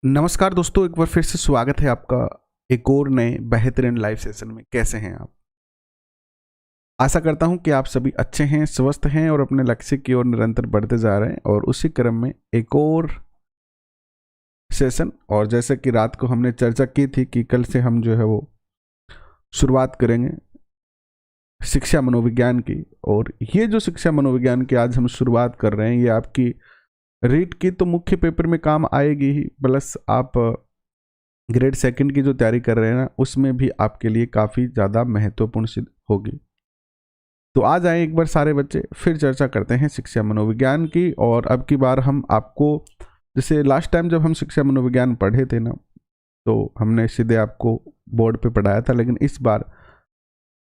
नमस्कार दोस्तों, एक बार फिर से स्वागत है आपका एक और नए बेहतरीन लाइव सेशन में। कैसे हैं आप? आशा करता हूं कि आप सभी अच्छे हैं, स्वस्थ हैं और अपने लक्ष्य की ओर निरंतर बढ़ते जा रहे हैं। और उसी क्रम में एक और सेशन, और जैसे कि रात को हमने चर्चा की थी कि कल से हम जो है वो शुरुआत करेंगे शिक्षा मनोविज्ञान की। और ये जो शिक्षा मनोविज्ञान की आज हम शुरुआत कर रहे हैं, ये आपकी रीट की तो मुख्य पेपर में काम आएगी ही, प्लस आप ग्रेड सेकंड की जो तैयारी कर रहे हैं ना, उसमें भी आपके लिए काफ़ी ज़्यादा महत्वपूर्ण सिद्ध होगी। तो आ जाएं एक बार सारे बच्चे, फिर चर्चा करते हैं शिक्षा मनोविज्ञान की। और अब की बार हम आपको, जैसे लास्ट टाइम जब हम शिक्षा मनोविज्ञान पढ़े थे ना, तो हमने सीधे आपको बोर्ड पे पढ़ाया था, लेकिन इस बार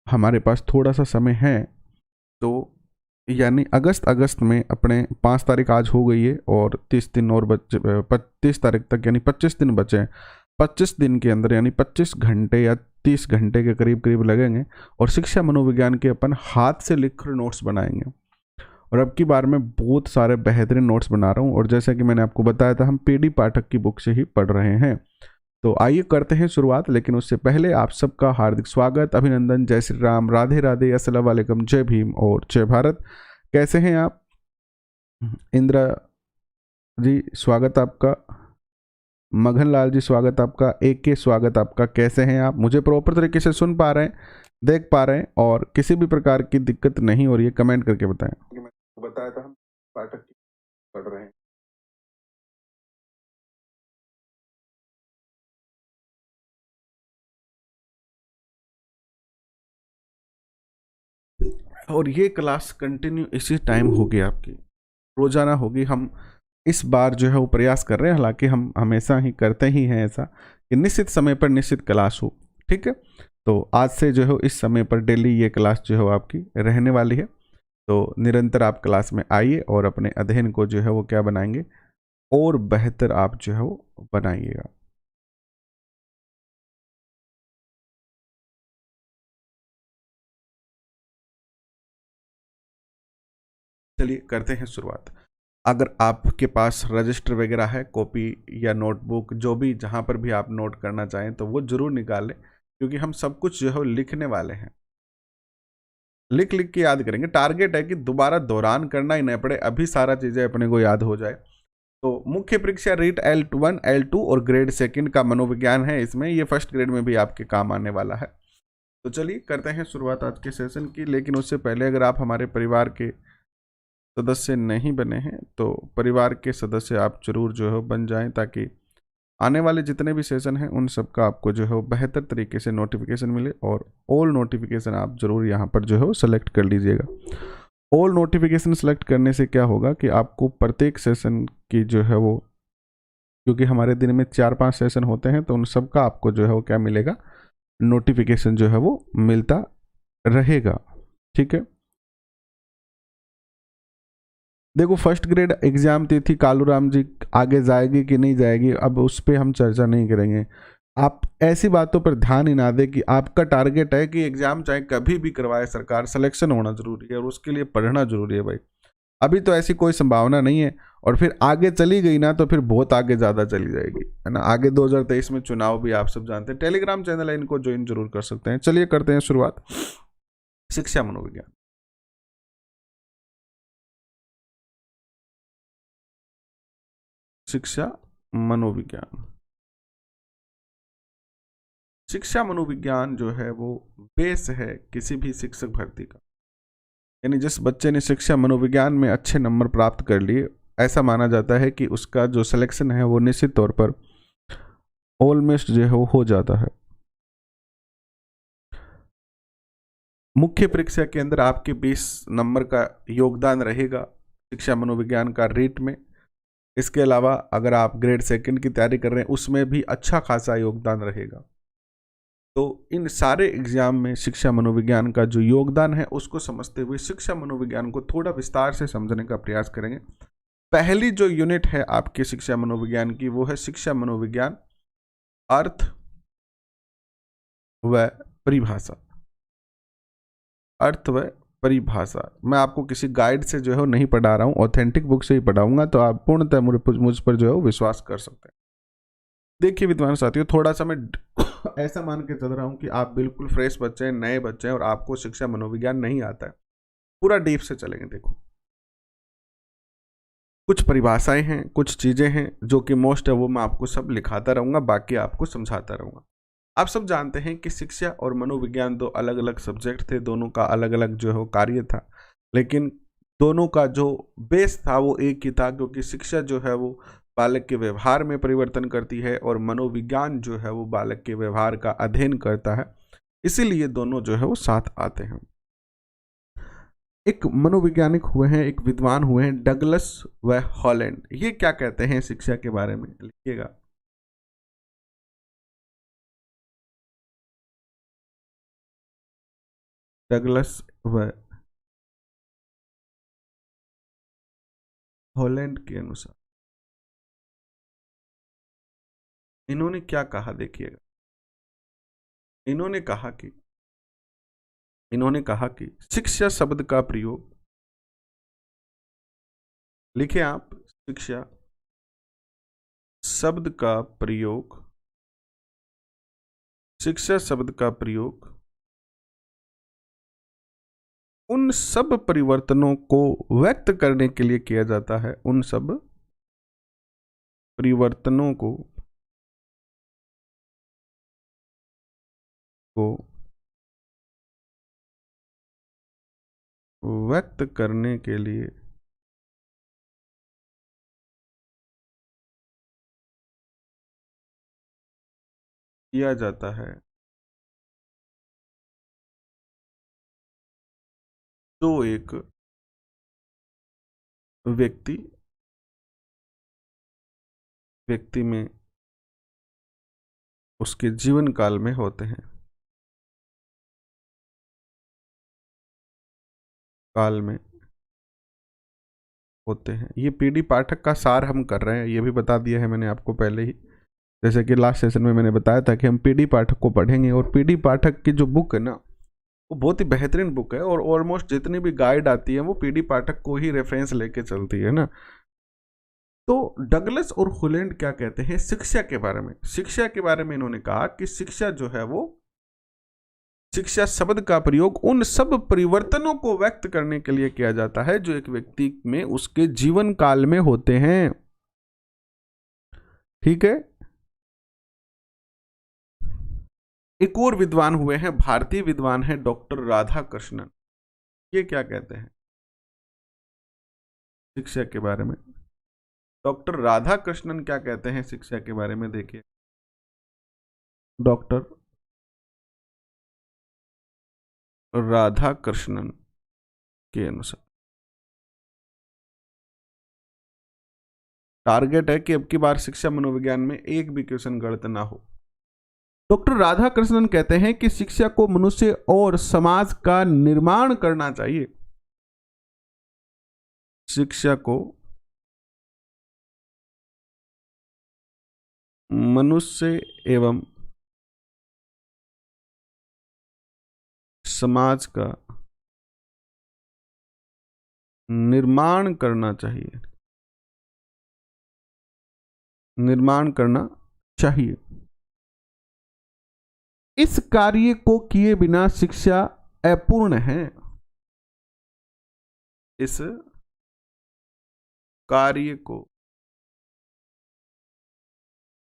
हमारे पास थोड़ा सा समय है। तो यानी अगस्त में अपने 5 तारीख आज हो गई है और 30 दिन और बचे, 30 तारीख तक यानी 25 दिन बचे हैं। 25 दिन के अंदर यानी 25 घंटे या 30 घंटे के करीब करीब लगेंगे और शिक्षा मनोविज्ञान के अपन हाथ से लिखकर नोट्स बनाएंगे। और अब की बार मैं बहुत सारे बेहतरीन नोट्स बना रहा हूँ, और जैसा कि मैंने आपको बताया था, हम पीडी पाठक की बुक से ही पढ़ रहे हैं। तो आइए करते हैं शुरुआत, लेकिन उससे पहले आप सबका हार्दिक स्वागत, अभिनंदन, जय श्री राम, राधे राधे, अस्सलाम वालेकुम, जय भीम और जय भारत। कैसे हैं आप? इंदिरा जी स्वागत आपका, मगन लाल जी स्वागत आपका, एक के स्वागत आपका। कैसे हैं आप? मुझे प्रॉपर तरीके से सुन पा रहे हैं, देख पा रहे हैं और किसी भी प्रकार की दिक्कत नहीं हो रही है? कमेंट करके बताएं। मैंने बताया था हम पाठक की पढ़ रहे हैं। और ये क्लास कंटिन्यू इसी टाइम होगी आपकी, रोजाना होगी। हम इस बार जो है वो प्रयास कर रहे हैं, हालांकि हम हमेशा ही करते ही हैं ऐसा कि निश्चित समय पर निश्चित क्लास हो। ठीक है, तो आज से जो है इस समय पर डेली ये क्लास जो है वो आपकी रहने वाली है। तो निरंतर आप क्लास में आइए और अपने अध्ययन को जो है वो क्या बनाएंगे, और बेहतर आप जो है वो बनाइएगा। चलिए करते हैं शुरुआत। अगर आपके पास रजिस्टर वगैरह है, कॉपी या नोटबुक, जो भी जहाँ पर भी आप नोट करना चाहें तो वो जरूर निकालें, क्योंकि हम सब कुछ जो है वो लिखने वाले हैं। लिख लिख के याद करेंगे। टारगेट है कि दोबारा दौरान करना ही नहीं पड़े, अभी सारा चीज़ें अपने को याद हो जाए। तो मुख्य परीक्षा रीट L1, L2 और ग्रेड सेकंड का मनोविज्ञान है इसमें। ये फर्स्ट ग्रेड में भी आपके काम आने वाला है। तो चलिए करते हैं शुरुआत आज के सेशन की। लेकिन उससे पहले, अगर आप हमारे परिवार के सदस्य नहीं बने हैं तो परिवार के सदस्य आप जरूर जो है बन जाएं, ताकि आने वाले जितने भी सेशन हैं उन सब का आपको जो है वो बेहतर तरीके से नोटिफिकेशन मिले। और ऑल नोटिफिकेशन आप जरूर यहाँ पर जो है वो सेलेक्ट कर लीजिएगा। ऑल नोटिफिकेशन सेलेक्ट करने से क्या होगा कि आपको प्रत्येक सेशन की जो है वो, क्योंकि हमारे दिन में 4-5 सेशन होते हैं, तो उन सब का आपको जो है वो क्या मिलेगा, नोटिफिकेशन जो है वो मिलता रहेगा। ठीक है, देखो फर्स्ट ग्रेड एग्जाम तिथि कालूराम जी आगे जाएगी कि नहीं जाएगी, अब उस पर हम चर्चा नहीं करेंगे। आप ऐसी बातों पर ध्यान ही ना दें कि आपका टारगेट है कि एग्जाम चाहे कभी भी करवाए सरकार, सिलेक्शन होना जरूरी है और उसके लिए पढ़ना जरूरी है भाई। अभी तो ऐसी कोई संभावना नहीं है, और फिर आगे चली गई ना तो फिर बहुत आगे ज़्यादा चली जाएगी, है ना। आगे 2023 में चुनाव भी आप सब जानते हैं। टेलीग्राम चैनल है, इनको ज्वाइन जरूर कर सकते हैं। चलिए करते हैं शुरुआत शिक्षा मनोविज्ञान। शिक्षा मनोविज्ञान, शिक्षा मनोविज्ञान जो है वो बेस है किसी भी शिक्षक भर्ती का। यानी जिस बच्चे ने शिक्षा मनोविज्ञान में अच्छे नंबर प्राप्त कर लिए, ऐसा माना जाता है कि उसका जो सिलेक्शन है वो निश्चित तौर पर ऑलमोस्ट जो है वो हो जाता है। मुख्य परीक्षा के अंदर आपके 20 नंबर का योगदान रहेगा शिक्षा मनोविज्ञान का रीट में। इसके अलावा अगर आप ग्रेड सेकंड की तैयारी कर रहे हैं, उसमें भी अच्छा खासा योगदान रहेगा। तो इन सारे एग्जाम में शिक्षा मनोविज्ञान का जो योगदान है उसको समझते हुए शिक्षा मनोविज्ञान को थोड़ा विस्तार से समझने का प्रयास करेंगे। पहली जो यूनिट है आपकी शिक्षा मनोविज्ञान की, वो है शिक्षा मनोविज्ञान अर्थ व परिभाषा। अर्थ व परिभाषा मैं आपको किसी गाइड से जो है नहीं पढ़ा रहा हूँ, ऑथेंटिक बुक से ही पढ़ाऊंगा, तो आप पूर्णतः मुझ पर जो है विश्वास कर सकते हैं। देखिए विद्वान साथियों, थोड़ा सा मैं ऐसा मान के चल रहा हूँ कि आप बिल्कुल फ्रेश बच्चे हैं, नए बच्चे हैं और आपको शिक्षा मनोविज्ञान नहीं आता है। पूरा डीप से चलेंगे। देखो, कुछ परिभाषाएं हैं, कुछ चीजें हैं जो कि मोस्ट है, वो मैं आपको सब लिखाता रहूंगा, बाकी आपको समझाता रहूंगा। आप सब जानते हैं कि शिक्षा और मनोविज्ञान दो अलग अलग सब्जेक्ट थे, दोनों का अलग अलग जो है वो कार्य था, लेकिन दोनों का जो बेस था वो एक ही था, क्योंकि शिक्षा जो है वो बालक के व्यवहार में परिवर्तन करती है और मनोविज्ञान जो है वो बालक के व्यवहार का अध्ययन करता है। इसीलिए दोनों जो है वो साथ आते हैं। एक मनोवैज्ञानिक हुए हैं, एक विद्वान हुए हैं, डगलस व हॉलैंड। ये क्या कहते हैं शिक्षा के बारे में, लिखिएगा। डगलस व हॉलैंड के अनुसार इन्होंने क्या कहा, देखिएगा। इन्होंने कहा कि शिक्षा शब्द का प्रयोग, लिखे आप, शिक्षा शब्द का प्रयोग, शिक्षा शब्द का प्रयोग उन सब परिवर्तनों को व्यक्त करने के लिए किया जाता है, उन सब परिवर्तनों को व्यक्त करने के लिए किया जाता है, जो एक व्यक्ति में उसके जीवन काल में होते हैं, ये पीडी पाठक का सार हम कर रहे हैं, ये भी बता दिया है मैंने आपको पहले ही। जैसे कि लास्ट सेशन में मैंने बताया था कि हम पीडी पाठक को पढ़ेंगे, और पीडी पाठक की जो बुक है ना, वो बहुत ही बेहतरीन बुक है, और ऑलमोस्ट जितनी भी गाइड आती है वो पीडी पाठक को ही रेफरेंस लेके चलती है ना। तो डगलस और हॉलैंड क्या कहते हैं शिक्षा के बारे में? शिक्षा के बारे में इन्होंने कहा कि शिक्षा जो है वो, शिक्षा शब्द का प्रयोग उन सब परिवर्तनों को व्यक्त करने के लिए किया जाता है जो एक व्यक्ति में उसके जीवन काल में होते हैं। ठीक है। एक और विद्वान हुए हैं, भारतीय विद्वान है डॉक्टर राधाकृष्णन। ये क्या कहते हैं शिक्षा के बारे में? डॉक्टर राधाकृष्णन क्या कहते हैं शिक्षा के बारे में, देखिए। डॉक्टर राधाकृष्णन के अनुसार टारगेट है कि अब की बार शिक्षा मनोविज्ञान में एक भी क्वेश्चन गलत ना हो। डॉक्टर राधाकृष्णन कहते हैं कि शिक्षा को मनुष्य और समाज का निर्माण करना चाहिए। शिक्षा को मनुष्य एवं समाज का निर्माण करना चाहिए, इस कार्य को किए बिना शिक्षा अपूर्ण है। इस कार्य को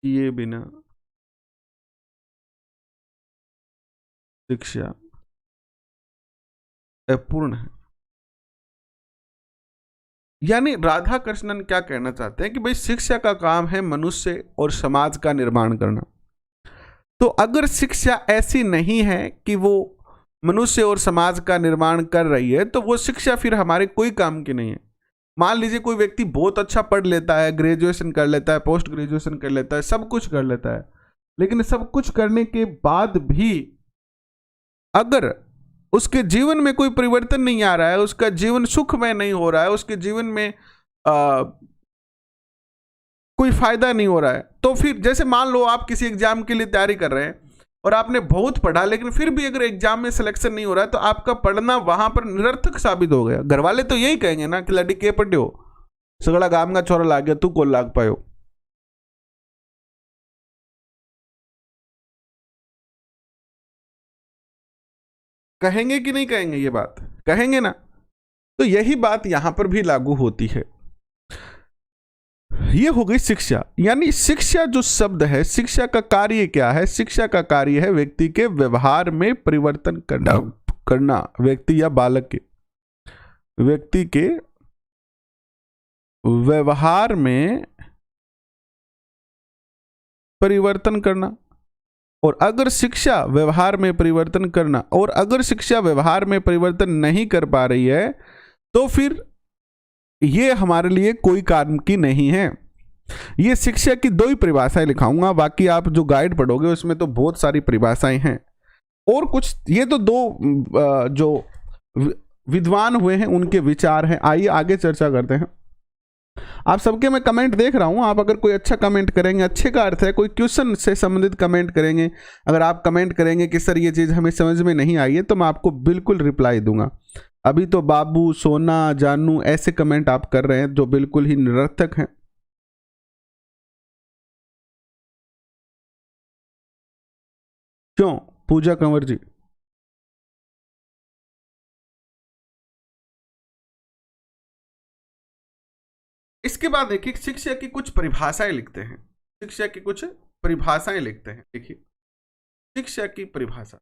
किए बिना शिक्षा अपूर्ण है। यानी राधाकृष्णन क्या कहना चाहते हैं कि भाई शिक्षा का काम है मनुष्य और समाज का निर्माण करना। तो अगर शिक्षा ऐसी नहीं है कि वो मनुष्य और समाज का निर्माण कर रही है, तो वो शिक्षा फिर हमारे कोई काम की नहीं है। मान लीजिए कोई व्यक्ति बहुत अच्छा पढ़ लेता है, ग्रेजुएशन कर लेता है, पोस्ट ग्रेजुएशन कर लेता है, सब कुछ कर लेता है, लेकिन सब कुछ करने के बाद भी अगर उसके जीवन में कोई परिवर्तन नहीं आ रहा है, उसका जीवन सुखमय नहीं हो रहा है, उसके जीवन में कोई फायदा नहीं हो रहा है, तो फिर जैसे मान लो आप किसी एग्जाम के लिए तैयारी कर रहे हैं और आपने बहुत पढ़ा, लेकिन फिर भी अगर एग्जाम में सिलेक्शन नहीं हो रहा है, तो आपका पढ़ना वहां पर निरर्थक साबित हो गया। घर वाले तो यही कहेंगे ना कि लड़ी के पढ़ो, सगड़ा गाम का छोरा लाग गया, तू को लाग पायो। कहेंगे कि नहीं कहेंगे? ये बात कहेंगे ना। तो यही बात यहां पर भी लागू होती है। ये हो गई शिक्षा। यानी शिक्षा जो शब्द है, शिक्षा का कार्य क्या है? शिक्षा का कार्य है व्यक्ति के व्यवहार में परिवर्तन करना व्यक्ति या बालक के व्यक्ति के व्यवहार में परिवर्तन करना। और अगर शिक्षा व्यवहार में परिवर्तन करना, और अगर शिक्षा व्यवहार में परिवर्तन नहीं कर पा रही है, तो फिर ये हमारे लिए कोई काम की नहीं है। ये शिक्षा की दो ही परिभाषाएं लिखाऊंगा, बाकी आप जो गाइड पढ़ोगे उसमें तो बहुत सारी परिभाषाएं हैं और कुछ, ये तो दो जो विद्वान हुए हैं उनके विचार हैं। आइए आगे चर्चा करते हैं। आप सबके मैं कमेंट देख रहा हूं, आप अगर कोई अच्छा कमेंट करेंगे, अच्छे का अर्थ है कोई क्वेश्चन से संबंधित कमेंट करेंगे, अगर आप कमेंट करेंगे कि सर ये चीज़ हमें समझ में नहीं आई है, तो मैं आपको बिल्कुल रिप्लाई दूंगा। अभी तो बाबू, सोना, जानू ऐसे कमेंट आप कर रहे हैं जो बिल्कुल ही निरर्थक हैं। क्यों पूजा कंवर जी? इसके बाद देखिए शिक्षा की कुछ परिभाषाएं लिखते हैं। शिक्षा की कुछ परिभाषाएं लिखते हैं। देखिए शिक्षा की परिभाषा,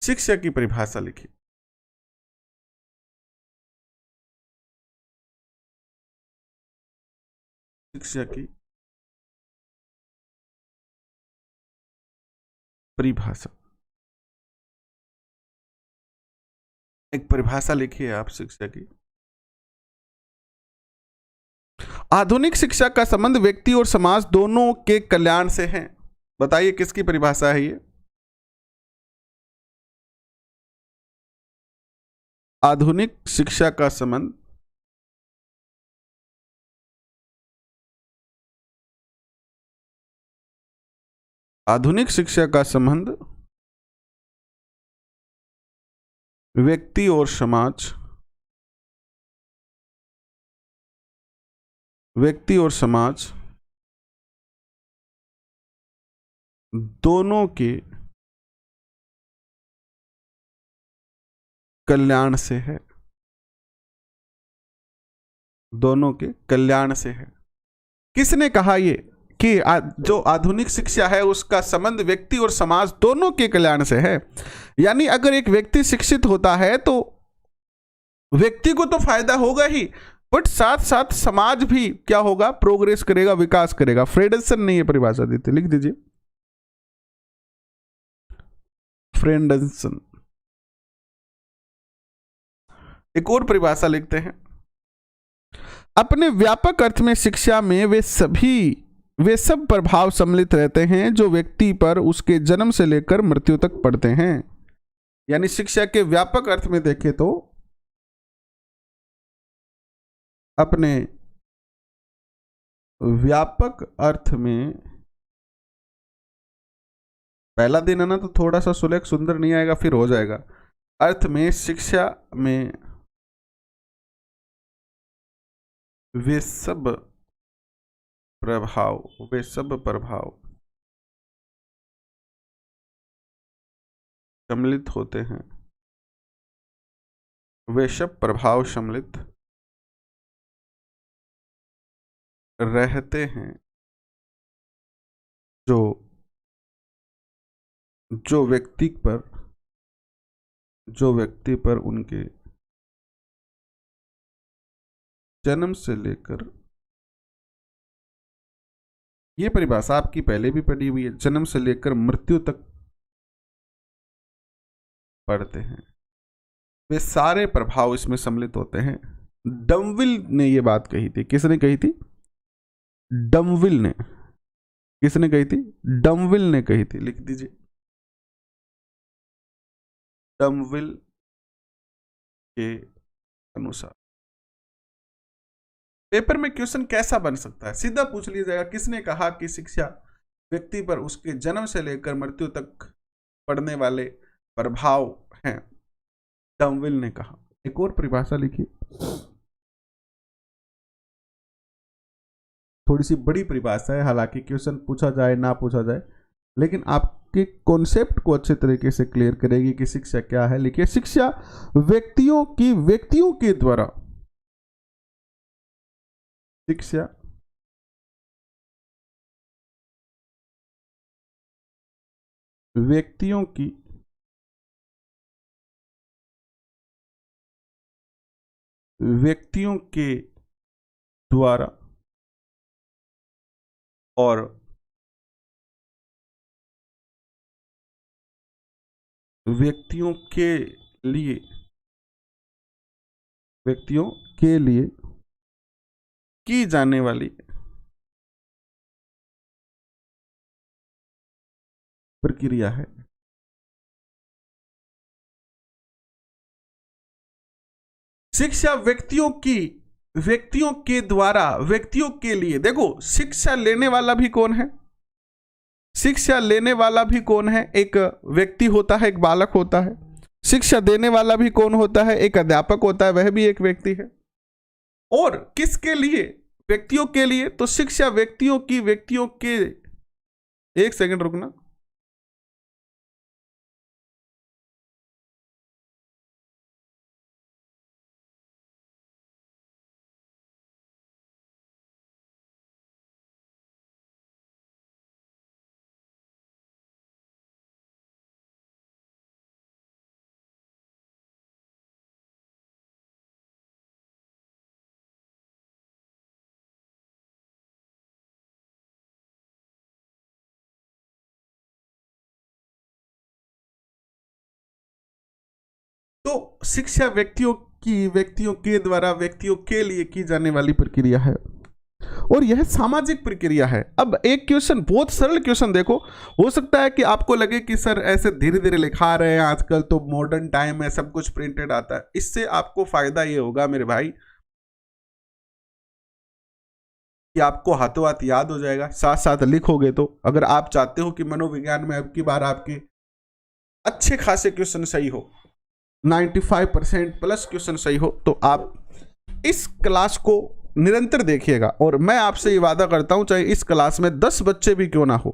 शिक्षा की परिभाषा लिखिए। शिक्षा की परिभाषा, एक परिभाषा लिखिए आप शिक्षा की। आधुनिक शिक्षा का संबंध व्यक्ति और समाज दोनों के कल्याण से है। बताइए किसकी परिभाषा है ये? आधुनिक शिक्षा का संबंध आधुनिक शिक्षा का संबंध व्यक्ति और समाज, व्यक्ति और समाज दोनों के कल्याण से है। दोनों के कल्याण से है। किसने कहा ये कि जो आधुनिक शिक्षा है उसका संबंध व्यक्ति और समाज दोनों के कल्याण से है? यानी अगर एक व्यक्ति शिक्षित होता है तो व्यक्ति को तो फायदा होगा ही, बट साथ साथ समाज भी क्या होगा? प्रोग्रेस करेगा, विकास करेगा। फ्रेडसन ने ये परिभाषा दी थी, लिख दीजिए फ्रेडसन। एक और परिभाषा लिखते हैं। अपने व्यापक अर्थ में शिक्षा में वे सब प्रभाव सम्मिलित रहते हैं जो व्यक्ति पर उसके जन्म से लेकर मृत्यु तक पड़ते हैं। यानी शिक्षा के व्यापक अर्थ में देखें तो अपने व्यापक अर्थ में, पहला दिन है ना तो थोड़ा सा सुलेख सुंदर नहीं आएगा, फिर हो जाएगा। अर्थ में शिक्षा में वे सब प्रभाव सम्मिलित होते हैं। वे सब प्रभाव सम्मिलित रहते हैं जो व्यक्ति पर उनके जन्म से लेकर, ये परिभाषा आपकी पहले भी पढ़ी हुई है, जन्म से लेकर मृत्यु तक पढ़ते हैं, वे सारे प्रभाव इसमें सम्मिलित होते हैं। डमविल ने ये बात कही थी। किसने कही थी? डमविल ने। किसने कही थी? डमविल ने कही थी। लिख दीजिए डमविल के अनुसार। पेपर में क्वेश्चन कैसा बन सकता है? सीधा पूछ लिया जाएगा किसने कहा कि शिक्षा व्यक्ति पर उसके जन्म से लेकर मृत्यु तक पड़ने वाले प्रभाव हैं। डमविल ने कहा। एक और परिभाषा लिखिए। थोड़ी सी बड़ी परिभाषा है, हालांकि क्वेश्चन पूछा जाए ना पूछा जाए, लेकिन आपके कॉन्सेप्ट को अच्छे तरीके से क्लियर करेगी कि शिक्षा क्या है। लिखिए, शिक्षा व्यक्तियों के द्वारा, शिक्षा व्यक्तियों के द्वारा और व्यक्तियों के लिए की जाने वाली प्रक्रिया है। शिक्षा व्यक्तियों के द्वारा व्यक्तियों के लिए। देखो, शिक्षा लेने वाला भी कौन है? शिक्षा लेने वाला भी कौन है? एक व्यक्ति होता है, एक बालक होता है। शिक्षा देने वाला भी कौन होता है? एक अध्यापक होता है, वह भी एक व्यक्ति है। और किसके लिए? व्यक्तियों के लिए। तो शिक्षा व्यक्तियों के, एक सेकंड रुकना, तो शिक्षा व्यक्तियों के द्वारा व्यक्तियों के लिए की जाने वाली प्रक्रिया है, और यह सामाजिक प्रक्रिया है। अब एक क्वेश्चन, बहुत सरल क्वेश्चन देखो, हो सकता है कि आपको लगे कि सर ऐसे धीरे धीरे लिखा रहे हैं, आजकल तो मॉडर्न टाइम है, सब कुछ प्रिंटेड आता है। इससे आपको फायदा ये होगा मेरे भाई कि आपको हाथों हाथ याद हो जाएगा, साथ साथ लिखोगे तो। अगर आप चाहते हो कि मनोविज्ञान में अब की बार आपके अच्छे खासे क्वेश्चन सही हो, 95% प्लस क्वेश्चन सही हो, तो आप इस क्लास को निरंतर देखिएगा। और मैं आपसे ये वादा करता हूं, चाहे इस क्लास में 10 बच्चे भी क्यों ना हो,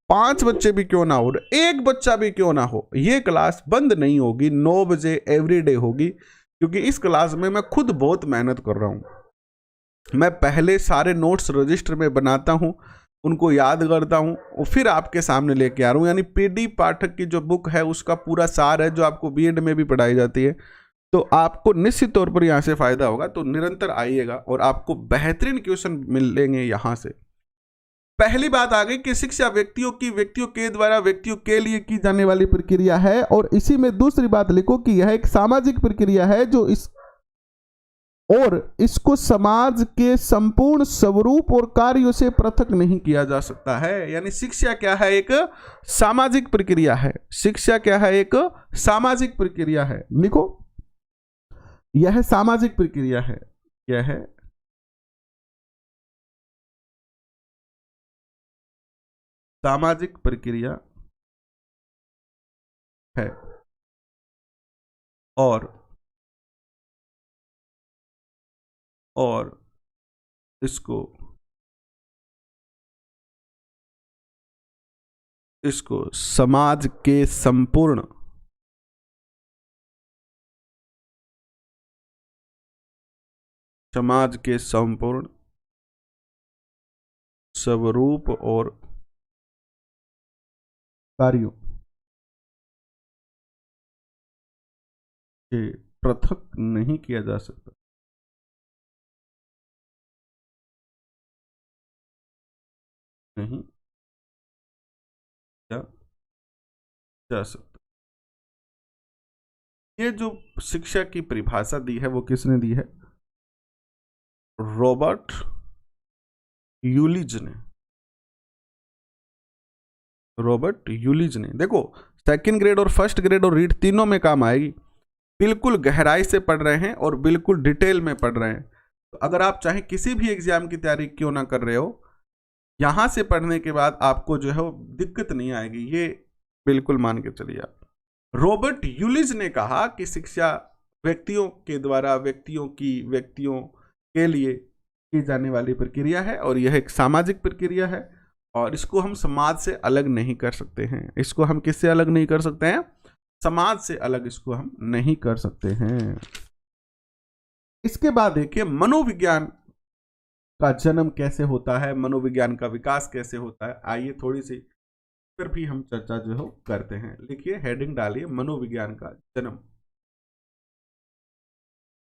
5 बच्चे भी क्यों ना हो, 1 बच्चा भी क्यों ना हो, ये क्लास बंद नहीं होगी। 9 बजे एवरीडे होगी, क्योंकि इस क्लास में मैं खुद बहुत मेहनत कर रहा हूं। मैं पहले सारे नोट्स रजिस्टर में बनाता हूं, उनको याद करता हूं और फिर आपके सामने लेके आ रहा हूं। यानी पीडी पाठक की जो बुक है उसका पूरा सार है, जो आपको बीएड में भी पढ़ाई जाती है। तो आपको निश्चित तौर पर यहाँ से फायदा होगा। तो निरंतर आइएगा और आपको बेहतरीन क्वेश्चन मिलेंगे यहाँ से। पहली बात आ गई कि शिक्षा व्यक्तियों के द्वारा व्यक्तियों के लिए की जाने वाली प्रक्रिया है, और इसी में दूसरी बात लिखो कि यह एक सामाजिक प्रक्रिया है जो इसको समाज के संपूर्ण स्वरूप और कार्यों से पृथक नहीं किया जा सकता है। यानी शिक्षा क्या है? एक सामाजिक प्रक्रिया है। शिक्षा क्या है? एक सामाजिक प्रक्रिया है। लिखो, यह सामाजिक प्रक्रिया है। यह सामाजिक प्रक्रिया है और इसको समाज के संपूर्ण स्वरूप और कार्यों से पृथक नहीं किया जा सकता। नहीं किया जा सकता। ये जो शिक्षा की परिभाषा दी है वो किसने दी है? रॉबर्ट यूलिज ने। रॉबर्ट यूलिज ने। देखो, सेकंड ग्रेड और फर्स्ट ग्रेड और रीड तीनों में काम आएगी। बिल्कुल गहराई से पढ़ रहे हैं और बिल्कुल डिटेल में पढ़ रहे हैं। तो अगर आप चाहे किसी भी एग्जाम की तैयारी क्यों ना कर रहे हो, यहां से पढ़ने के बाद आपको जो है वो दिक्कत नहीं आएगी, ये बिल्कुल मान के चलिए आप। रॉबर्ट यूलिज ने कहा कि शिक्षा व्यक्तियों के द्वारा व्यक्तियों के लिए की जाने वाली प्रक्रिया है और यह एक सामाजिक प्रक्रिया है और इसको हम समाज से अलग नहीं कर सकते हैं। इसको हम किससे अलग नहीं कर सकते हैं? समाज से अलग इसको हम नहीं कर सकते हैं। इसके बाद देखिए मनोविज्ञान का जन्म कैसे होता है, मनोविज्ञान का विकास कैसे होता है। आइए थोड़ी सी फिर भी हम चर्चा जो है करते हैं। लिखिए, हेडिंग डालिए, मनोविज्ञान का जन्म।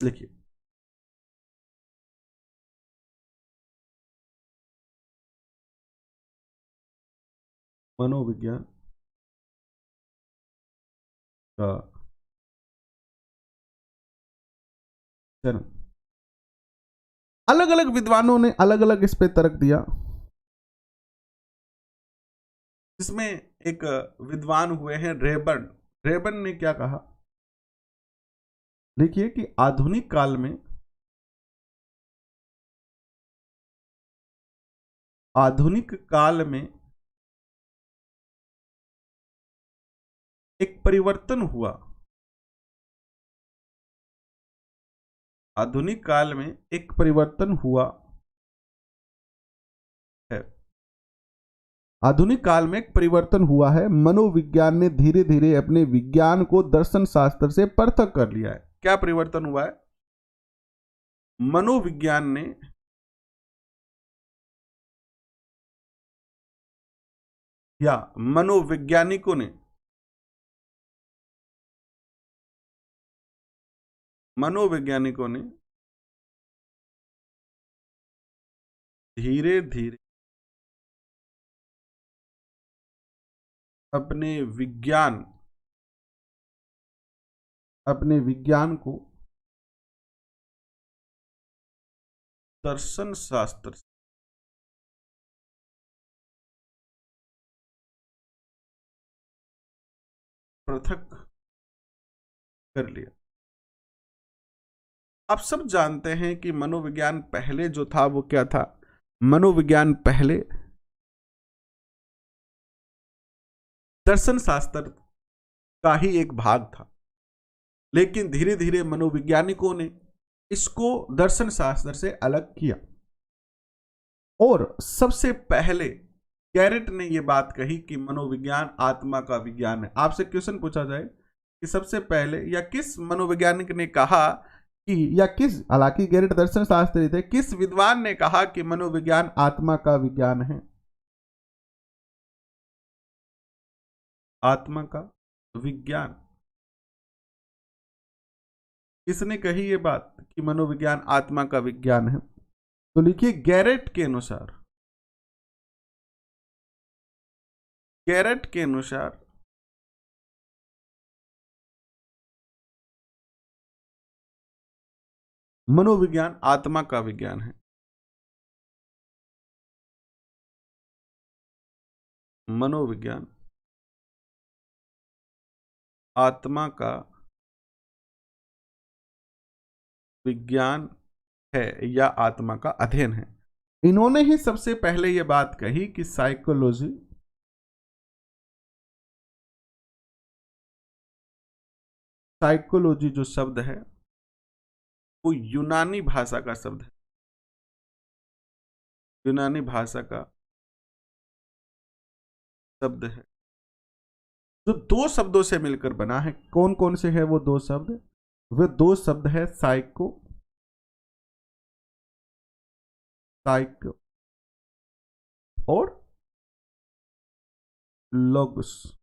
लिखिए, मनोविज्ञान का जन्म। अलग अलग विद्वानों ने अलग अलग इस पे तर्क दिया। इसमें एक विद्वान हुए हैं रेबर्न। रेबर्न ने क्या कहा? देखिए कि आधुनिक काल में एक परिवर्तन हुआ। आधुनिक काल में एक परिवर्तन हुआ है। आधुनिक काल में एक परिवर्तन हुआ है। मनोविज्ञान ने धीरे धीरे अपने विज्ञान को दर्शन शास्त्र से पृथक कर लिया है। क्या परिवर्तन हुआ है? मनोविज्ञान ने या मनोवैज्ञानिकों ने धीरे धीरे अपने विज्ञान को दर्शन शास्त्र से पृथक कर लिया। आप सब जानते हैं कि मनोविज्ञान पहले जो था वो क्या था? मनोविज्ञान पहले दर्शन शास्त्र का ही एक भाग था, लेकिन धीरे धीरे मनोवैज्ञानिकों ने इसको दर्शन शास्त्र से अलग किया और सबसे पहले गैरेट ने यह बात कही कि मनोविज्ञान आत्मा का विज्ञान है। आपसे क्वेश्चन पूछा जाए कि सबसे पहले या किस मनोवैज्ञानिक ने कहा कि, या किस, हालांकि गैरेट दर्शन शास्त्री थे, किस विद्वान ने कहा कि मनोविज्ञान आत्मा का विज्ञान है? आत्मा का विज्ञान। किसने कही ये बात कि मनोविज्ञान आत्मा का विज्ञान है? तो लिखिए, गैरेट के अनुसार मनोविज्ञान आत्मा का विज्ञान है। मनोविज्ञान आत्मा का विज्ञान है या आत्मा का अध्ययन है। इन्होंने ही सबसे पहले यह बात कही कि साइकोलॉजी जो शब्द है वो यूनानी भाषा का शब्द है। यूनानी भाषा का शब्द है जो दो शब्दों से मिलकर बना है। कौन कौन से है वो दो शब्द? वे दो शब्द है साइको और लोगस।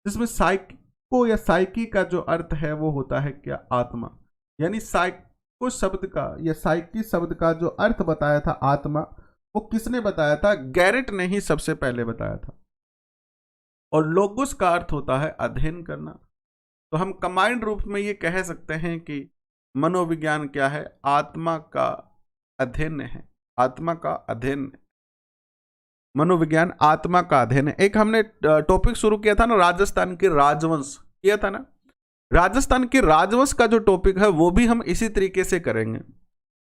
जिसमें साइको या साइकी का जो अर्थ है वो होता है क्या? आत्मा। यानी साइको शब्द का या साइकी शब्द का जो अर्थ बताया था आत्मा, वो किसने बताया था? गैरेट ने ही सबसे पहले बताया था। और लोगोस का अर्थ होता है अध्ययन करना। तो हम कंबाइंड रूप में ये कह सकते हैं कि मनोविज्ञान क्या है? आत्मा का अध्ययन है। आत्मा का अध्ययन। मनोविज्ञान आत्मा का अध्ययन है। एक हमने टॉपिक शुरू किया था ना, राजस्थान के राजवंश किया था ना। राजस्थान के राजवंश का जो टॉपिक है वो भी हम इसी तरीके से करेंगे।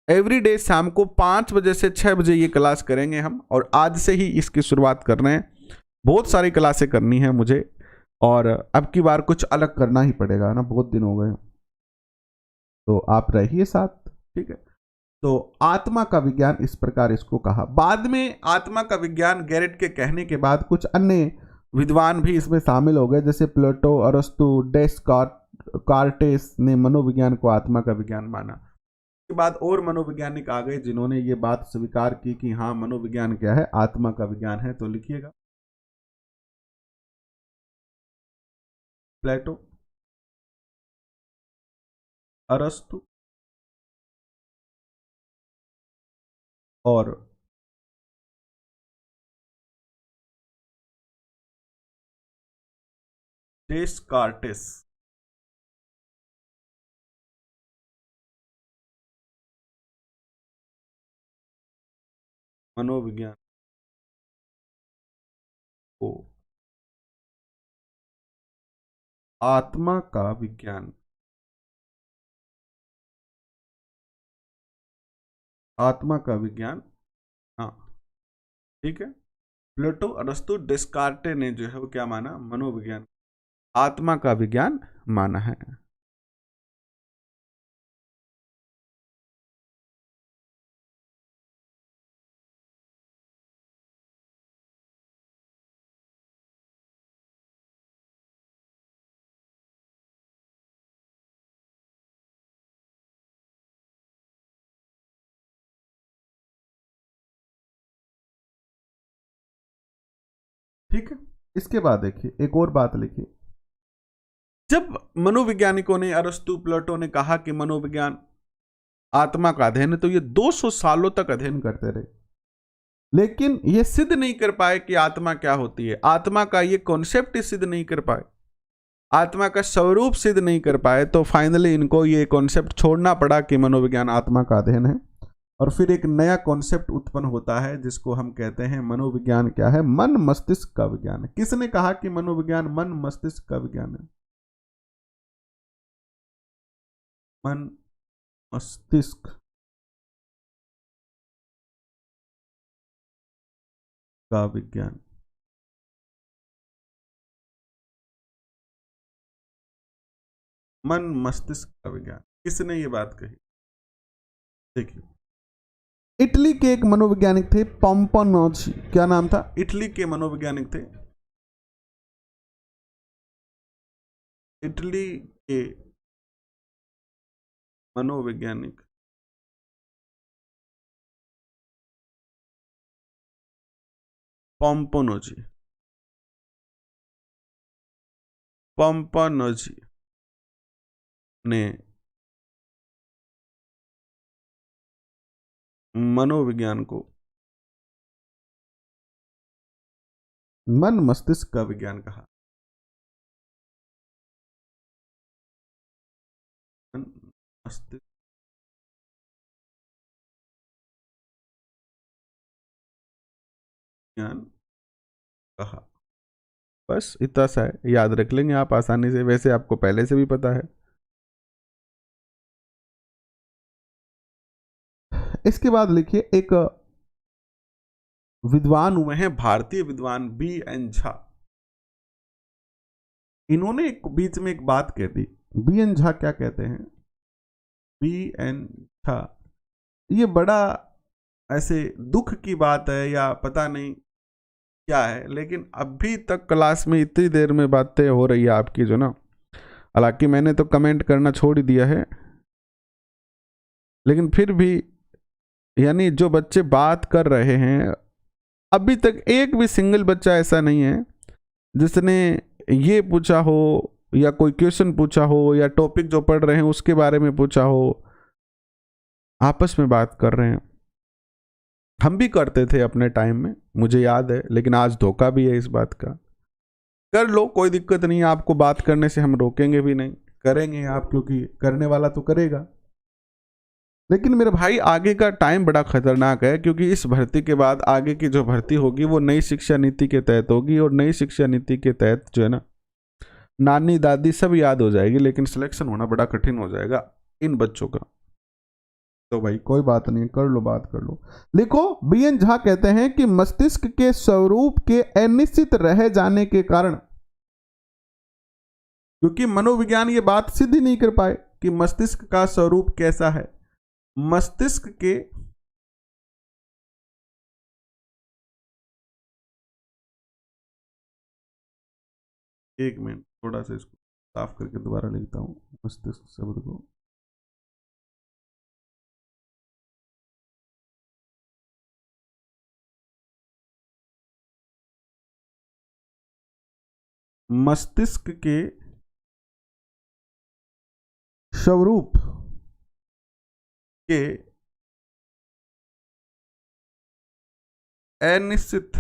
एवरी डे शाम को 5 बजे से 6 बजे ये क्लास करेंगे हम, और आज से ही इसकी शुरुआत कर रहे हैं। बहुत सारी क्लासें करनी है मुझे, और अब की बार कुछ अलग करना ही पड़ेगा ना, बहुत दिन हो गए। तो आप रहिए साथ, ठीक है। तो आत्मा का विज्ञान इस प्रकार इसको कहा। बाद में आत्मा का विज्ञान गैरेट के कहने के बाद कुछ अन्य विद्वान भी इसमें शामिल हो गए, जैसे प्लेटो, अरस्तु, डेस्कार्टेस ने मनोविज्ञान को आत्मा का विज्ञान माना। उसके बाद और मनोवैज्ञानिक आ गए जिन्होंने ये बात स्वीकार की कि हाँ मनोविज्ञान क्या है, आत्मा का विज्ञान है। तो लिखिएगा प्लेटो, अरस्तु और डेस्कार्टेस। मनोविज्ञान को आत्मा का विज्ञान, आत्मा का विज्ञान, हाँ ठीक है। प्लेटो, अरस्तु, डेस्कार्टे ने जो है वो क्या माना, मनोविज्ञान आत्मा का विज्ञान माना है। ठीक है, इसके बाद देखिए एक और बात लिखिए। जब मनोवैज्ञानिकों ने, अरस्तु, प्लेटो ने कहा कि मनोविज्ञान आत्मा का अध्ययन है, तो ये 200 सालों तक अध्ययन करते रहे, लेकिन ये सिद्ध नहीं कर पाए कि आत्मा क्या होती है। आत्मा का ये कॉन्सेप्ट सिद्ध नहीं कर पाए, आत्मा का स्वरूप सिद्ध नहीं कर पाए। तो फाइनली इनको ये कॉन्सेप्ट छोड़ना पड़ा कि मनोविज्ञान आत्मा का अध्ययन है, और फिर एक नया कॉन्सेप्ट उत्पन्न होता है जिसको हम कहते हैं मनोविज्ञान क्या है, मन मस्तिष्क का विज्ञान है। किसने कहा कि मनोविज्ञान मन मस्तिष्क का विज्ञान है? मन मस्तिष्क का विज्ञान। मन मस्तिष्क का विज्ञान, किसने ये बात कही? देखिए, इटली के एक मनोवैज्ञानिक थे पोम्पोनोजी। क्या नाम था? इटली के मनोवैज्ञानिक थे, इटली के मनोवैज्ञानिक पोम्पोनोजी। पोम्पोनोजी ने मनोविज्ञान को मन मस्तिष्क का विज्ञान कहा। मन मस्तिष्क विज्ञान कहा। बस इतना सा है, याद रख लेंगे आप आसानी से, वैसे आपको पहले से भी पता है। इसके बाद लिखिए, एक विद्वान हुए हैं भारतीय विद्वान B.N. झा। इन्होंने एक बीच में एक बात कह दी। B.N. झा क्या कहते हैं? B.N. झा, ये बड़ा ऐसे दुख की बात है या पता नहीं क्या है, लेकिन अभी तक क्लास में इतनी देर में बातें हो रही है आपकी जो ना, हालांकि मैंने तो कमेंट करना छोड़ ही दिया है, लेकिन फिर भी यानी जो बच्चे बात कर रहे हैं, अभी तक एक भी सिंगल बच्चा ऐसा नहीं है जिसने ये पूछा हो या कोई क्वेश्चन पूछा हो या टॉपिक जो पढ़ रहे हैं उसके बारे में पूछा हो। आपस में बात कर रहे हैं, हम भी करते थे अपने टाइम में, मुझे याद है, लेकिन आज धोखा भी है इस बात का। कर लो, कोई दिक्कत नहीं है, आपको बात करने से हम रोकेंगे भी नहीं, करेंगे आप, क्योंकि करने वाला तो करेगा। लेकिन मेरे भाई आगे का टाइम बड़ा खतरनाक है, क्योंकि इस भर्ती के बाद आगे की जो भर्ती होगी वो नई शिक्षा नीति के तहत होगी, और नई शिक्षा नीति के तहत जो है ना, नानी दादी सब याद हो जाएगी, लेकिन सिलेक्शन होना बड़ा कठिन हो जाएगा इन बच्चों का। तो भाई कोई बात नहीं, कर लो, बात कर लो। लिखो, B.N. झा कहते हैं कि मस्तिष्क के स्वरूप के अनिश्चित रह जाने के कारण, क्योंकि मनोविज्ञान ये बात सिद्ध नहीं कर पाए कि मस्तिष्क का स्वरूप कैसा है, मस्तिष्क के एक मिनट थोड़ा सा इसको साफ करके दोबारा लिखता हूं मस्तिष्क शब्द को। मस्तिष्क के स्वरूप के अनिश्चित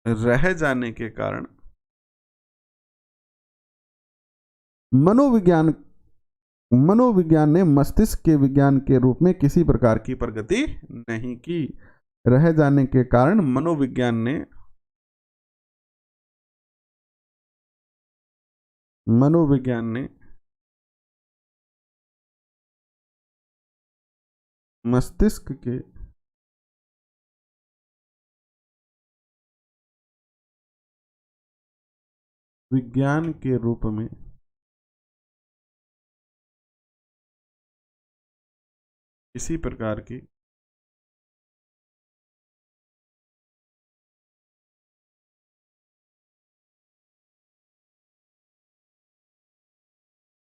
रह जाने के कारण मनोविज्ञान ने मस्तिष्क के विज्ञान के रूप में किसी प्रकार की प्रगति नहीं की। रह जाने के कारण मनोविज्ञान ने मस्तिष्क के विज्ञान के रूप में किसी प्रकार की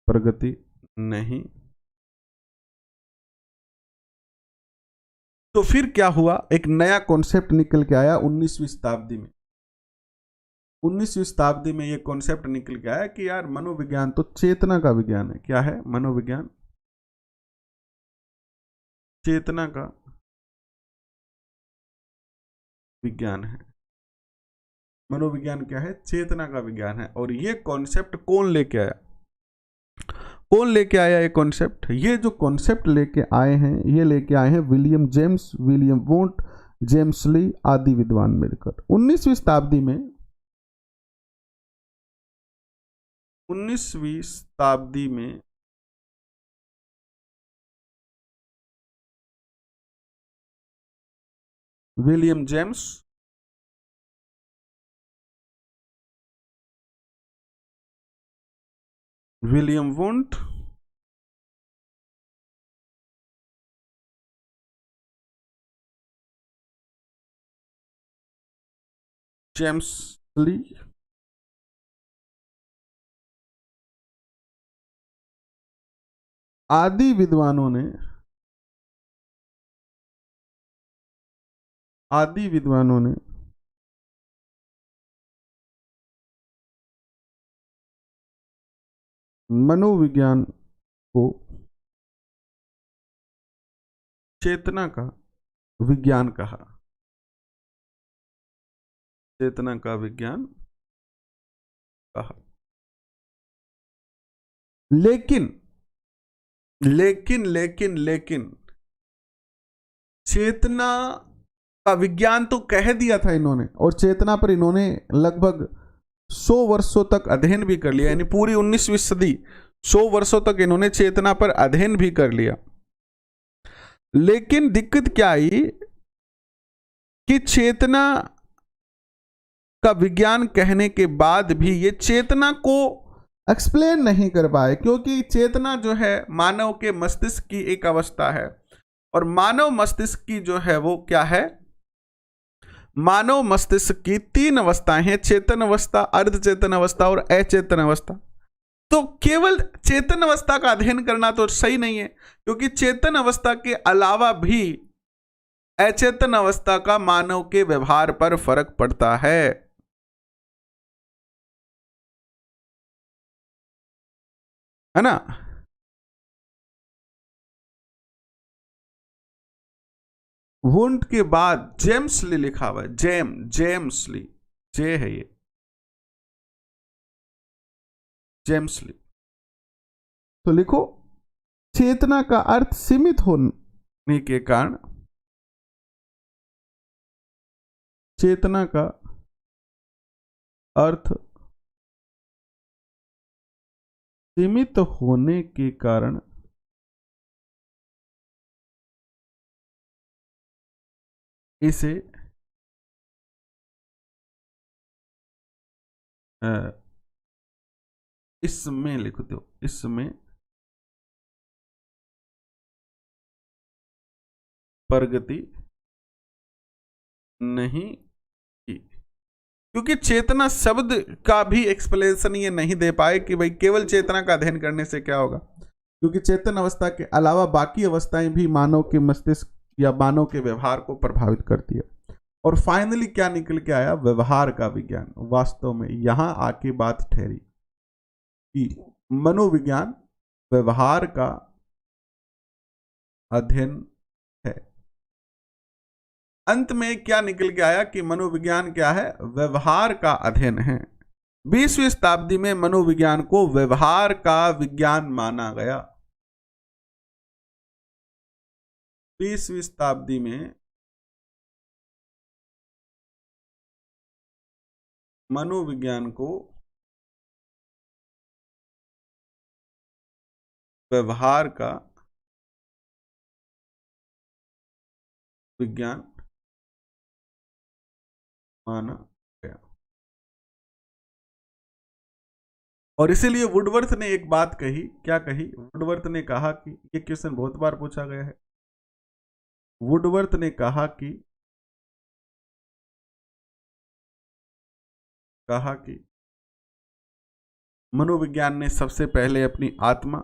प्रगति नहीं। तो फिर क्या हुआ, एक नया कॉन्सेप्ट निकल के आया 19वीं शताब्दी में। 19वीं शताब्दी में ये कॉन्सेप्ट निकल के आया कि यार मनोविज्ञान तो चेतना का विज्ञान है। क्या है? मनोविज्ञान चेतना का विज्ञान है। मनोविज्ञान क्या है? चेतना का विज्ञान है। और ये कॉन्सेप्ट कौन लेके आया? कौन लेके आया ये कॉन्सेप्ट? ये जो कॉन्सेप्ट लेके आए हैं, ये लेके आए हैं William James, William Wundt, James Lee आदि विद्वान मिलकर 19वीं शताब्दी में। 19वीं शताब्दी में William James, William Wundt, James Lee आदि विद्वानों ने मनोविज्ञान को चेतना का विज्ञान कहा। चेतना का विज्ञान कहा। लेकिन लेकिन लेकिन लेकिन चेतना का विज्ञान तो कह दिया था इन्होंने, और चेतना पर इन्होंने लगभग 100 वर्षों तक अध्ययन भी कर लिया। यानी पूरी 19वीं सदी 100 वर्षों तक इन्होंने चेतना पर अध्ययन भी कर लिया। लेकिन दिक्कत क्या आई कि चेतना का विज्ञान कहने के बाद भी ये चेतना को एक्सप्लेन नहीं कर पाए, क्योंकि चेतना जो है मानव के मस्तिष्क की एक अवस्था है। और मानव मस्तिष्क की जो है वो क्या है? मानव मस्तिष्क की 3 अवस्थाएं हैं, चेतन अवस्था, अर्धचेतन अवस्था और अचेतन अवस्था। तो केवल चेतन अवस्था का अध्ययन करना तो सही नहीं है, क्योंकि चेतन अवस्था के अलावा भी अचेतन अवस्था का मानव के व्यवहार पर फर्क पड़ता है ना? वुंट के बाद जेम्स ली लिखा हुआ है। जेम्स ली, जे है ये, जेम्स ली। तो लिखो, चेतना का अर्थ सीमित होने के कारण, चेतना का अर्थ सीमित होने के कारण इसे इसमें लिख दो, इसमें प्रगति नहीं की, क्योंकि चेतना शब्द का भी एक्सप्लेनेशन ये नहीं दे पाए कि भाई केवल चेतना का अध्ययन करने से क्या होगा, क्योंकि चेतन अवस्था के अलावा बाकी अवस्थाएं भी मानव के मस्तिष्क या मानव के व्यवहार को प्रभावित करती है। और फाइनली क्या निकल के आया, व्यवहार का विज्ञान। वास्तव में यहां आके बात ठहरी कि मनोविज्ञान व्यवहार का अध्ययन है। अंत में क्या निकल के आया कि मनोविज्ञान क्या है, व्यवहार का अध्ययन है। 20वीं शताब्दी में मनोविज्ञान को व्यवहार का विज्ञान माना गया। 20वीं शताब्दी में मनोविज्ञान को व्यवहार का विज्ञान माना गया। और इसीलिए वुडवर्थ ने एक बात कही, क्या कही, वुडवर्थ ने कहा कि ये क्वेश्चन बहुत बार पूछा गया है। वुडवर्थ ने कहा कि मनोविज्ञान ने सबसे पहले अपनी आत्मा,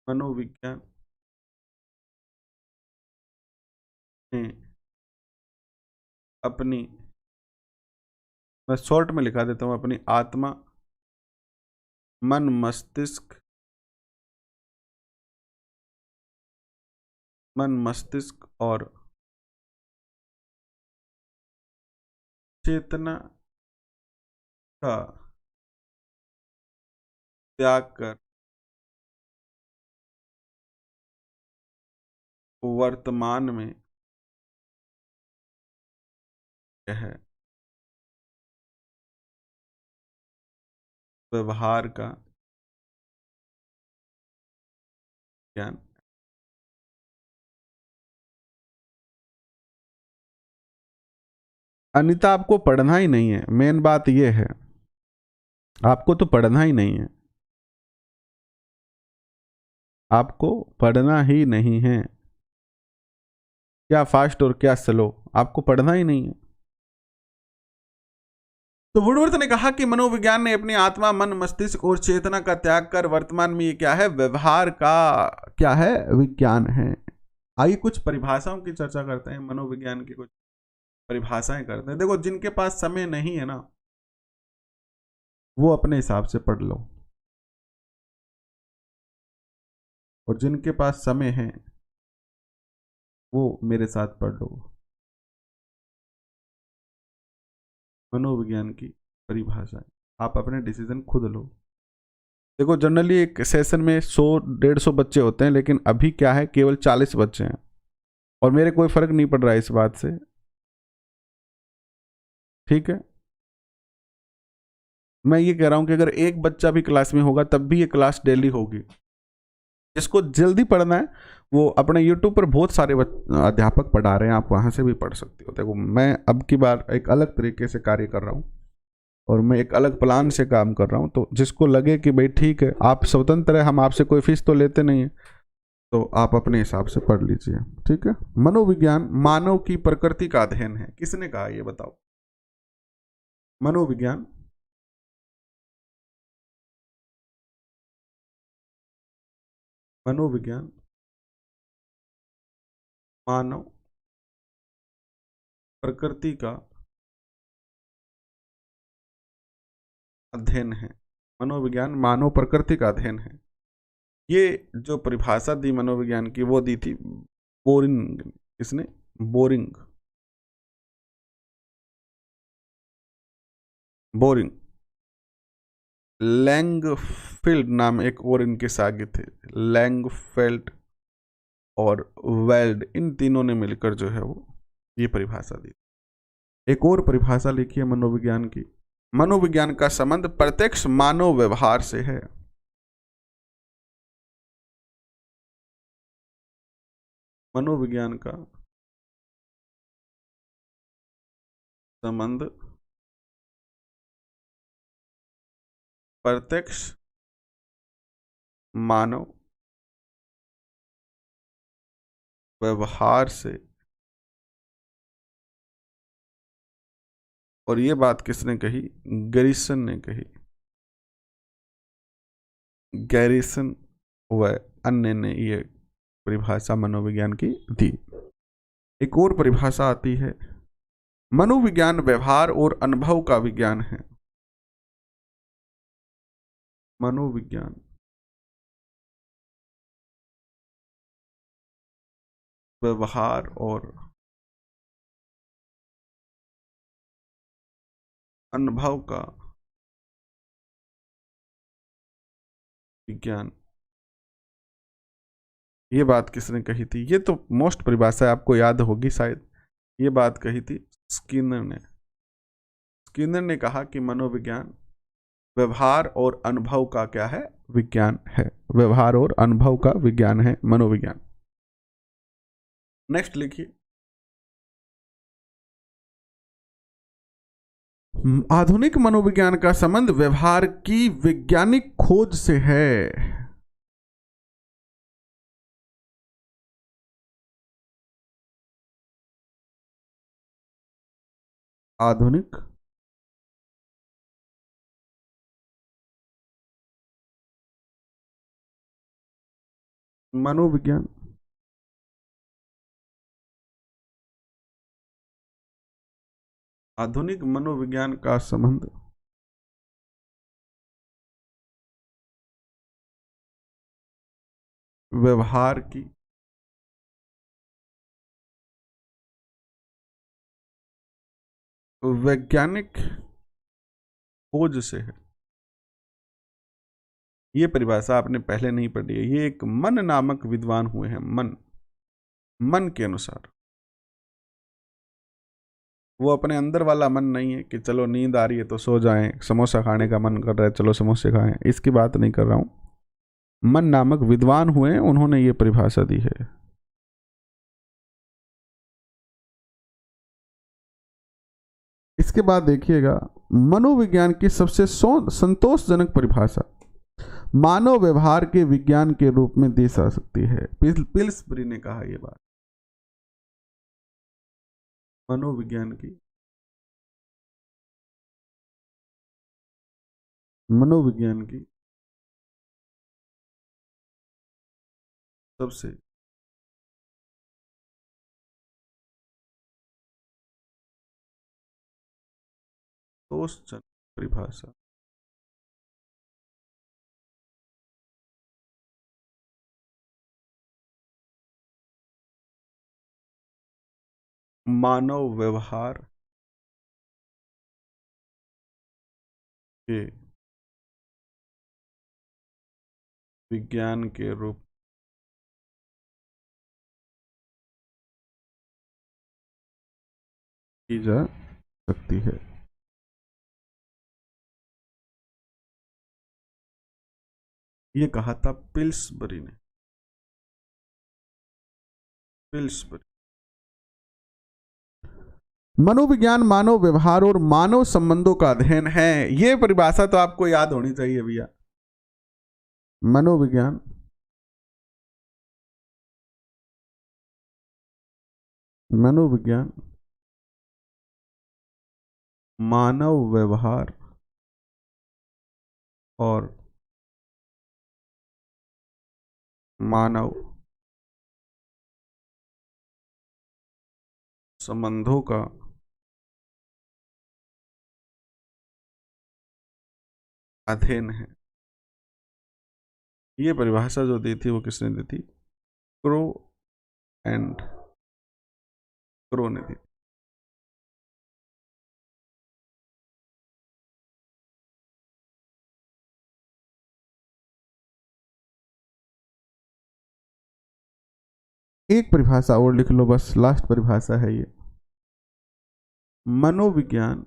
मनोविज्ञान ने अपनी, मैं शॉर्ट में लिखा देता हूं, अपनी आत्मा, मन, मस्तिष्क और चेतना का त्याग कर वर्तमान में है व्यवहार का ज्ञान। अनिता, आपको पढ़ना ही नहीं है, मेन बात यह है, आपको तो पढ़ना ही नहीं है, आपको पढ़ना ही नहीं है। क्या फास्ट और क्या स्लो, आपको पढ़ना ही नहीं है। तो वुडवर्थ ने कहा कि मनोविज्ञान ने अपनी आत्मा, मन, मस्तिष्क और चेतना का त्याग कर वर्तमान में ये क्या है, व्यवहार का क्या है, विज्ञान है। आइए कुछ परिभाषाओं की चर्चा करते हैं, मनोविज्ञान की कुछ परिभाषाएं करते हैं। देखो, जिनके पास समय नहीं है ना, वो अपने हिसाब से पढ़ लो, और जिनके पास समय है वो मेरे साथ पढ़ लो। मनोविज्ञान की परिभाषा, आप अपने डिसीजन खुद लो। देखो, जनरली एक सेशन में 100-150 बच्चे होते हैं, लेकिन अभी क्या है, केवल 40 बच्चे हैं, और मेरे कोई फर्क नहीं पड़ रहा है इस बात से, ठीक है। मैं ये कह रहा हूं कि अगर एक बच्चा भी क्लास में होगा तब भी ये क्लास डेली होगी। जिसको जल्दी पढ़ना है वो अपने यूट्यूब पर बहुत सारे अध्यापक पढ़ा रहे हैं, आप वहां से भी पढ़ सकते हो। देखो, मैं अब की बार एक अलग तरीके से कार्य कर रहा हूँ, और मैं एक अलग प्लान से काम कर रहा हूँ। तो जिसको लगे कि भाई ठीक है, आप स्वतंत्र है, हम आपसे कोई फीस तो लेते नहीं है, तो आप अपने हिसाब से पढ़ लीजिए, ठीक है। मनोविज्ञान मानव की प्रकृति का अध्ययन है, किसने कहा ये बताओ। मनोविज्ञान मनोविज्ञान मानव प्रकृति का अध्ययन है। मनोविज्ञान मानव प्रकृति का अध्ययन है। ये जो परिभाषा दी मनोविज्ञान की, वो दी थी बोरिंग, इसने बोरिंग लैंगफील्ड नाम एक और इनके सागे थे, लैंगफेल्ड और वेल्ड, इन तीनों ने मिलकर जो है वो ये परिभाषा दी। एक और परिभाषा लिखी है मनोविज्ञान की, मनोविज्ञान का संबंध प्रत्यक्ष मानव व्यवहार से है। मनोविज्ञान का संबंध प्रत्यक्ष मानव व्यवहार से। और ये बात किसने कही? गैरिसन ने कही। गैरिसन व अन्य ने ये परिभाषा मनोविज्ञान की दी। एक और परिभाषा आती है, मनोविज्ञान व्यवहार और अनुभव का विज्ञान है। मनोविज्ञान व्यवहार और अनुभव का विज्ञान। ये बात किसने कही थी? ये तो मोस्ट परिभाषा है, आपको याद होगी शायद। ये बात कही थी स्किनर ने। स्किनर ने कहा कि मनोविज्ञान व्यवहार और अनुभव का क्या है? विज्ञान है। व्यवहार और अनुभव का विज्ञान है मनोविज्ञान। नेक्स्ट लिखिए, आधुनिक मनोविज्ञान का संबंध व्यवहार की वैज्ञानिक खोज से है। आधुनिक मनोविज्ञान आधुनिक मनोविज्ञान का संबंध व्यवहार की वैज्ञानिक खोज से है। ये परिभाषा आपने पहले नहीं पढ़ी है। ये एक मन नामक विद्वान हुए हैं। मन के अनुसार। वो अपने अंदर वाला मन नहीं है कि चलो नींद आ रही है तो सो जाएं, समोसा खाने का मन कर रहा है चलो समोसे खाएं, इसकी बात नहीं कर रहा हूं। मन नामक विद्वान हुए, उन्होंने ये परिभाषा दी है। इसके बाद देखिएगा, मनोविज्ञान की सबसे संतोषजनक परिभाषा मानव व्यवहार के विज्ञान के रूप में दी जा सकती है। पिल्सबरी ने कहा यह बात। मनोविज्ञान की सबसे संतोषजनक परिभाषा मानव व्यवहार के विज्ञान के रूप की जा सकती है। ये कहा था पिल्सबरी ने। मनोविज्ञान मानव व्यवहार और मानव संबंधों का अध्ययन है। ये परिभाषा तो आपको याद होनी चाहिए भैया। मनोविज्ञान मानव व्यवहार और मानव संबंधों का अध्ययन है। ये परिभाषा जो दी थी वो किसने दी थी? क्रो ने दी। एक परिभाषा और लिख लो, बस लास्ट परिभाषा है ये। मनोविज्ञान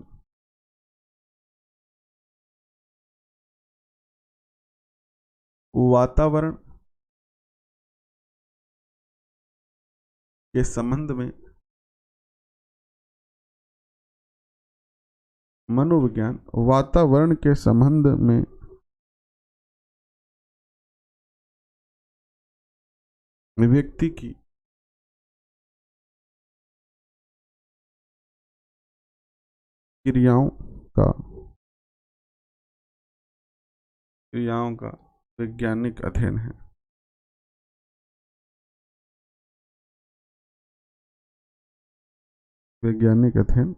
वातावरण के संबंध में मनोविज्ञान वातावरण के संबंध में व्यक्ति की क्रियाओं का वैज्ञानिक अध्ययन है। वैज्ञानिक अध्ययन,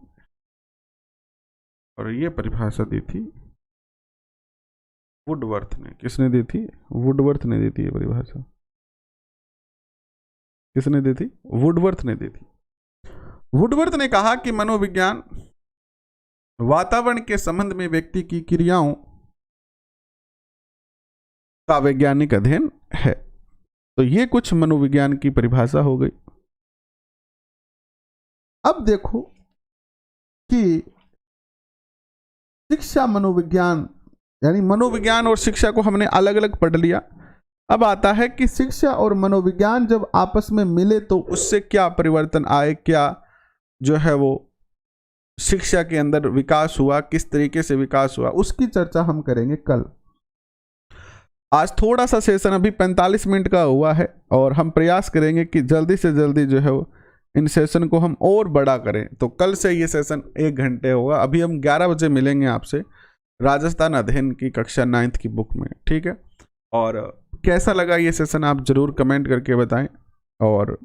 और ये परिभाषा दी थी वुडवर्थ ने। किसने दी थी? वुडवर्थ ने दी थी। ये परिभाषा किसने दी थी? वुडवर्थ ने दी थी। वुडवर्थ ने कहा कि मनोविज्ञान वातावरण के संबंध में व्यक्ति की क्रियाओं का वैज्ञानिक अध्ययन है। तो ये कुछ मनोविज्ञान की परिभाषा हो गई। अब देखो कि शिक्षा मनोविज्ञान, यानी मनोविज्ञान और शिक्षा को हमने अलग अलग पढ़ लिया। अब आता है कि शिक्षा और मनोविज्ञान जब आपस में मिले तो उससे क्या परिवर्तन आए, क्या जो है वो शिक्षा के अंदर विकास हुआ, किस तरीके से विकास हुआ, उसकी चर्चा हम करेंगे कल। आज थोड़ा सा सेशन अभी 45 मिनट का हुआ है और हम प्रयास करेंगे कि जल्दी से जल्दी जो है वो इन सेशन को हम और बड़ा करें। तो कल से ये सेशन 1 घंटे होगा। अभी हम 11 बजे मिलेंगे आपसे राजस्थान अध्ययन की कक्षा 9th की बुक में, ठीक है। और कैसा लगा ये सेशन आप जरूर कमेंट करके बताएं। और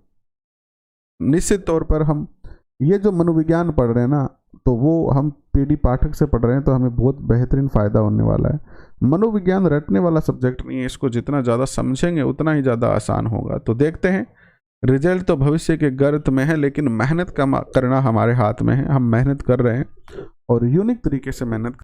निश्चित तौर पर हम ये जो मनोविज्ञान पढ़ रहे हैं ना, तो वो हम पीडी पाठक से पढ़ रहे हैं, तो हमें बहुत बेहतरीन फ़ायदा होने वाला है। मनोविज्ञान रटने वाला सब्जेक्ट नहीं है, इसको जितना ज़्यादा समझेंगे उतना ही ज़्यादा आसान होगा। तो देखते हैं, रिजल्ट तो भविष्य के गर्त में है, लेकिन मेहनत करना हमारे हाथ में है। हम मेहनत कर रहे हैं और यूनिक तरीके से मेहनत